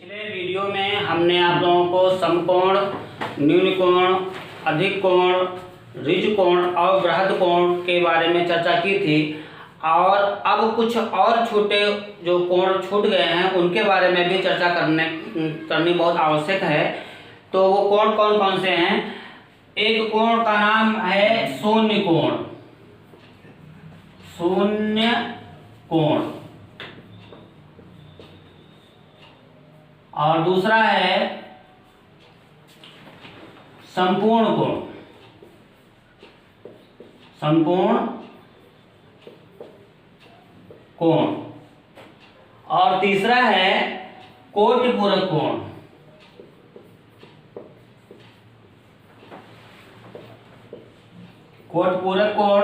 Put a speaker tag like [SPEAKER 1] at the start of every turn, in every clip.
[SPEAKER 1] पिछले वीडियो में हमने आप लोगों को समकोण, न्यून कोण, अधिक कोण, ऋज कोण और बृहद कोण के बारे में चर्चा की थी। और अब कुछ और छोटे जो कोण छूट गए हैं उनके बारे में भी चर्चा करनी बहुत आवश्यक है। तो वो कोण कौन कौन से हैं? एक कोण का नाम है शून्य कोण, शून्य कोण, और दूसरा है संपूर्ण कोण, संपूर्ण कोण, और तीसरा है कोटिपूरक कोण। कोटिपूरक कोण,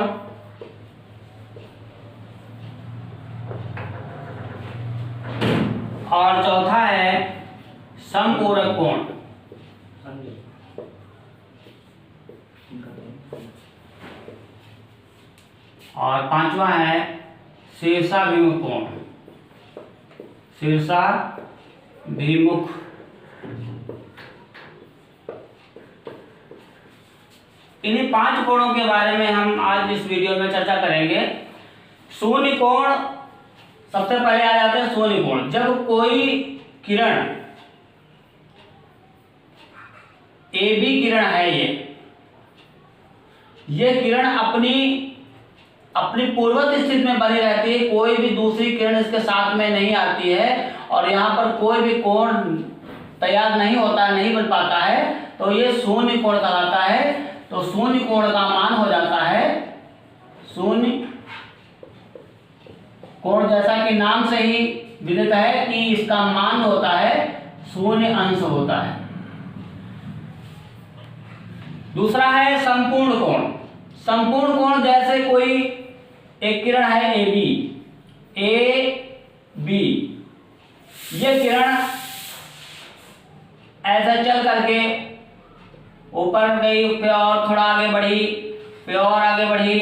[SPEAKER 1] और चौथा है समपूरक कोण। और पांचवा है शीर्षाभिमुख कोण, शीर्षाभिमुख। इन्हीं 5 कोणों के बारे में हम आज इस वीडियो में चर्चा करेंगे। शून्य कोण सबसे पहले आ जाते हैं। शून्य कोण, जब कोई किरण AB किरण है, ये किरण अपनी पूर्वत स्थिति में बनी रहती है, कोई भी दूसरी किरण इसके साथ में नहीं आती है और यहाँ पर कोई भी कोण तैयार नहीं होता, नहीं बन पाता है, तो ये शून्य कोण कहलाता है। तो शून्य कोण का मान हो जाता है, शून्य कोण जैसा कि नाम से ही विदित है कि इसका मान होता है शून्य अंश होता है। दूसरा है संपूर्ण कोण। संपूर्ण कोण जैसे कोई एक किरण है AB, ये किरण ऐसा चल करके ऊपर गई, फिर और थोड़ा आगे बढ़ी, फिर और आगे बढ़ी,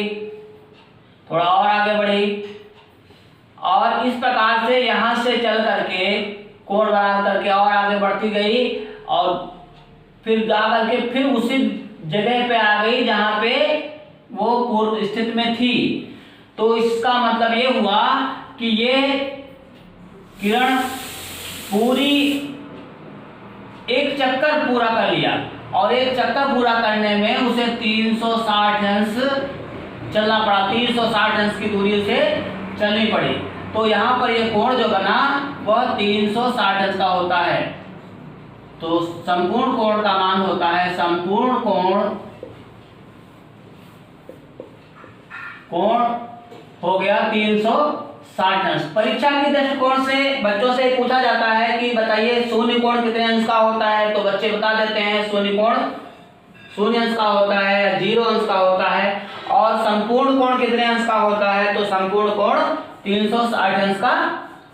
[SPEAKER 1] थोड़ा और आगे बढ़ी, और इस प्रकार से यहां से चल करके कोण बना करके और आगे बढ़ती गई और फिर जा करके फिर उसी जगह पे आ गई जहां पे वो पूर्व स्थिति में थी। तो इसका मतलब ये हुआ कि ये किरण पूरी एक चक्कर पूरा कर लिया, और एक चक्कर पूरा करने में उसे 360 अंश चलना पड़ा, 360 अंश की दूरी से चलनी पड़ी। तो यहाँ पर ये कोण जो बना वह 360 अंश का होता है। तो संपूर्ण कोण का मान होता है, संपूर्ण कोण हो गया 360 अंश। परीक्षा की दृष्टिकोण से बच्चों से पूछा जाता है कि बताइए शून्य कोण कितने अंश का होता है, तो बच्चे बता देते हैं शून्य कोण 0 अंश का होता है, 0 अंश का होता है। और संपूर्ण कोण कितने अंश का होता है, तो संपूर्ण कोण 360 अंश का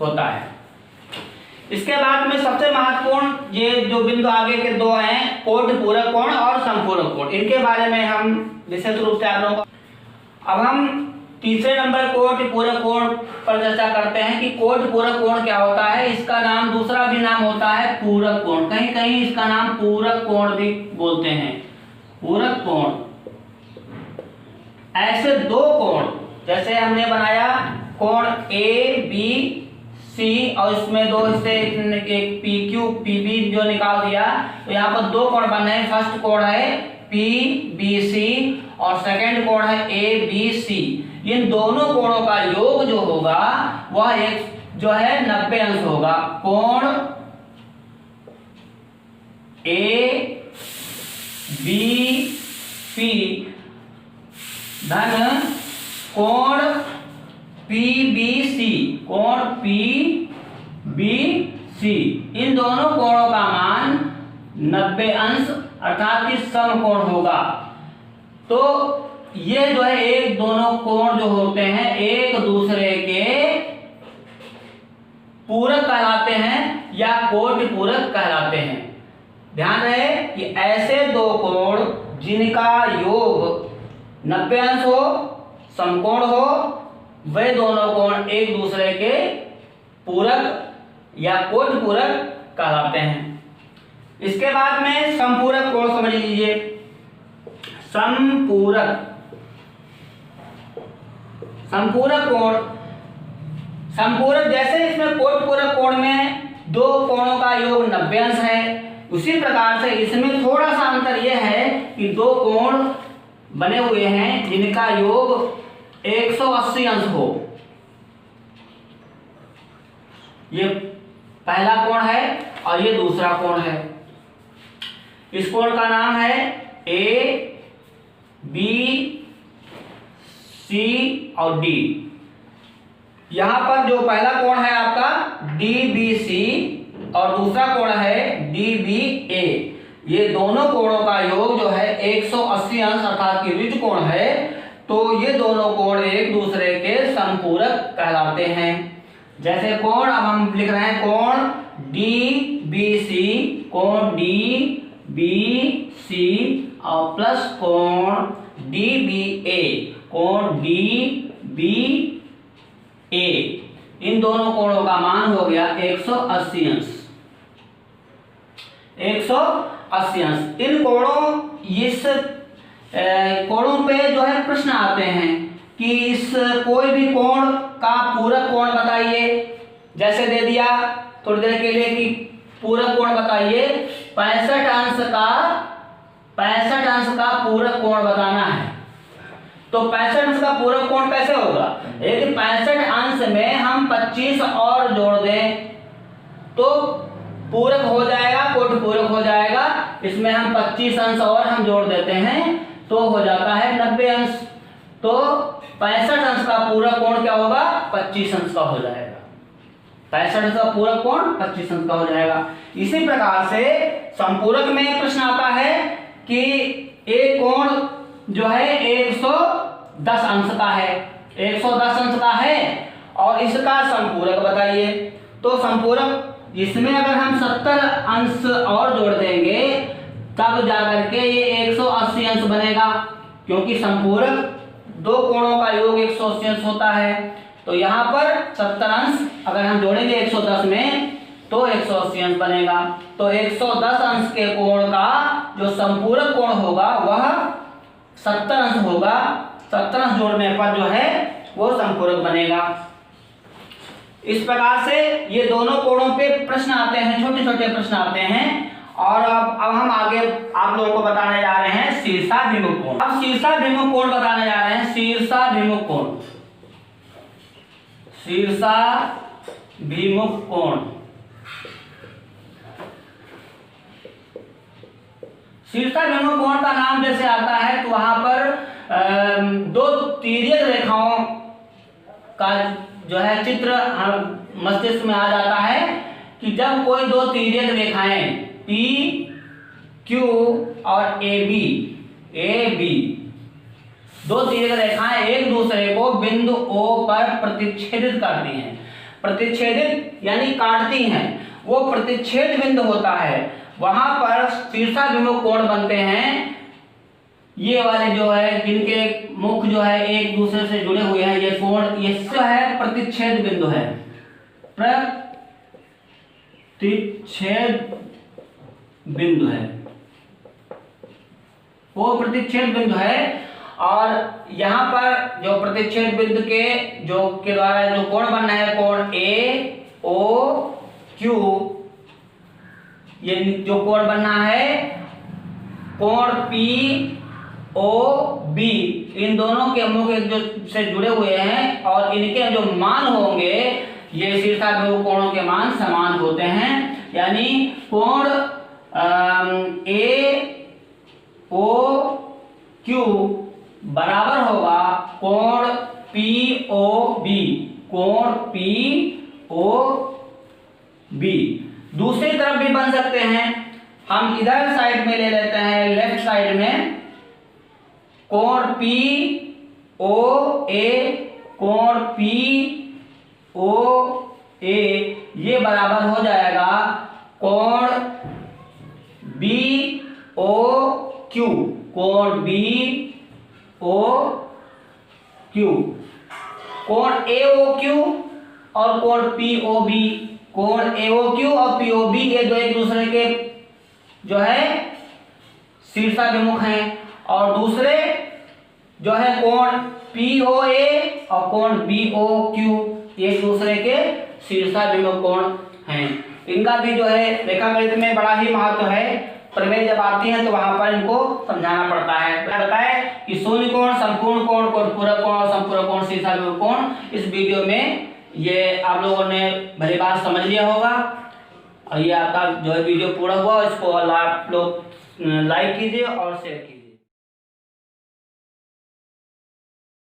[SPEAKER 1] होता है। इसके बाद में सबसे महत्वपूर्ण ये जो बिंदु आगे के 2 हैं, कोटिपूरक कोण और संपूरक कोण, इनके बारे में हम विशेष रूप से आप लोगों को अब हम तीसरे नंबर कोटिपूरक कोण पर चर्चा करते हैं कि कोटिपूरक कोण क्या होता है। इसका नाम दूसरा भी नाम होता है पूरक कोण, कहीं कहीं इसका नाम पूरक कोण भी बोलते हैं, पूरक कोण। ऐसे 2 कोण जैसे हमने बनाया कोण ABC और इसमें 2 हिस्से, एक PQ PB जो निकाल दिया, तो यहाँ पर 2 कोण बन रहे हैं। फर्स्ट कोण है PBC और सेकंड कोण है ABC। इन दोनों कोणों का योग जो होगा वह एक जो है 90 अंश होगा। कोण ABC धन कोण PBC, कोण PBC, इन दोनों कोणों का मान 90 अंश अर्थात कि समकोण होगा। तो ये जो है एक दोनों कोण जो होते हैं एक दूसरे के पूरक कहलाते हैं या कोटिपूरक कहलाते हैं। ध्यान रहे कि ऐसे 2 कोण जिनका योग 90 अंश हो, समकोण हो, वे दोनों कोण एक दूसरे के पूरक या कोटिपूरक कहलाते हैं। इसके बाद में संपूरक कोण समझ लीजिए। संपूरक कोण, संपूरक जैसे इसमें कोटि पूरक कोण में दो कोणों का योग 90 अंश है, उसी प्रकार से इसमें थोड़ा सा अंतर यह है कि दो कोण बने हुए हैं जिनका योग 180 अंश हो। ये पहला कोण है और ये दूसरा कोण है। इस कोण का नाम है ए बी सी और डी। यहां पर जो पहला कोण है आपका डी बी सी और दूसरा कोण है डी बी ए। ये दोनों कोणों का योग जो है 180 अंश अर्थात कि ऋज कोण है। तो ये दोनों कोण एक दूसरे के संपूरक कहलाते हैं। जैसे कोण अब हम लिख रहे हैं कोण डी बी सी, कोण डी बी सी और प्लस कोण डी बी ए, कोण डी बी ए। इन दोनों कोणों का मान हो गया 180 अंश। 180 अंश। इन कोणों पे जो है प्रश्न आते हैं कि इस कोई भी कोण का पूरक कोण बताइए। जैसे दे दिया थोड़ी देर के लिए कि पूरक कोण बताइए, 65 अंश का पूरक कोण बताना है। तो 65 अंश का पूरक कोण कैसे होगा? यदि 65 अंश में हम 25 और जोड़ दें तो पूरक हो जाएगा, कोटि पूरक हो जाएगा। इसमें हम 25 अंश और हम जोड़ देते हैं तो हो जाता है 90 अंश। तो 65 अंश का पूरक कोण क्या होगा? 25 अंश का हो जाएगा। 65 अंश का पूरक कोण 25 अंश का हो जाएगा। इसी प्रकार से संपूरक में प्रश्न आता है कि एक कोण जो है 110 अंश का है, 110 अंश का है और इसका संपूरक बताइए। तो संपूरक इसमें अगर हम 70 अंश और जोड़ देंगे तब जाकर के ये 180 अंश बनेगा, क्योंकि संपूरक दो कोणों का योग 180 अंश होता है। तो यहाँ पर 70 अंश अगर हम जोड़ेंगे 110 में तो 180 अंश बनेगा। तो 110 अंश के कोण का जो संपूरक कोण होगा वह 70 अंश होगा। 70 अंश जोड़ने पर जो है वो संपूरक बनेगा। इस प्रकार से ये दोनों कोणों पे प्रश्न आते हैं, छोटे छोटे प्रश्न आते हैं। और अब हम आगे आप लोगों को बताने जा रहे हैं शीर्षाभिमुख कोण। अब शीर्षाभिमुख कोण बताने जा रहे हैं। शीर्षाभिमुख कोण, शीर्षाभिमुख कोण। शीर्षाभिमुख कोण का नाम जैसे आता है तो वहां पर दो तिर्यक रेखाओं का जो है चित्र हम मस्तिष्क में आ जाता है कि जब कोई दो तिर्यक रेखाएं P, Q और AB दो तिर्यक रेखाएं एक दूसरे को बिंदु O पर प्रतिच्छेदित करती हैं। प्रतिच्छेदित यानी काटती हैं, वो प्रतिच्छेद बिंदु होता है, वहां पर शीर्षाभिमुख कोण बनते हैं। ये वाले जो है जिनके मुख जो है एक दूसरे से जुड़े हुए हैं, ये कोण ये जो है प्रतिच्छेद बिंदु है, प्रतिच्छेद बिंदु है, वो प्रतिच्छेद बिंदु है। और यहाँ पर जो प्रतिच्छेद बिंदु के द्वारा जो कोण बनना है कोण AOQ, ये जो कोण बनना है कोण POB, इन दोनों के मुख एक दूसरे से जुड़े हुए हैं और इनके जो मान होंगे ये शीर्षाभिमुख कोणों के मान समान होते हैं। यानी कोण AOQ बराबर होगा कोण POB, कोण POB। दूसरी तरफ भी बन सकते हैं, हम इधर साइड में ले लेते हैं, लेफ्ट साइड में कोण POA, कोण POA ये बराबर हो जाएगा कोण BOQ, कोण BOQ। कोण AOQ और कोण POB कोण AOQ और POB ये दो एक दूसरे के जो है शीर्षाभिमुख हैं, और दूसरे जो है कोण POA और कोण BOQ ये एक दूसरे के शीर्षाभिमुख कोण हैं। इनका भी जो है रेखागणित में बड़ा ही महत्व है। प्रमेय जब आती है तो वहां पर इनको समझाना पड़ता है। बताएं कि शून्य कोण, संपूर्ण कोण, पूरक कोण और संपूरक कोण, शीर्षाभिमुख कोण, इस वीडियो में ये आप लोगों ने भली बात समझ लिया होगा। और ये आपका जो है वीडियो पूरा हुआ, इसको आप लोग लाइक कीजिए और शेयर कीजिए।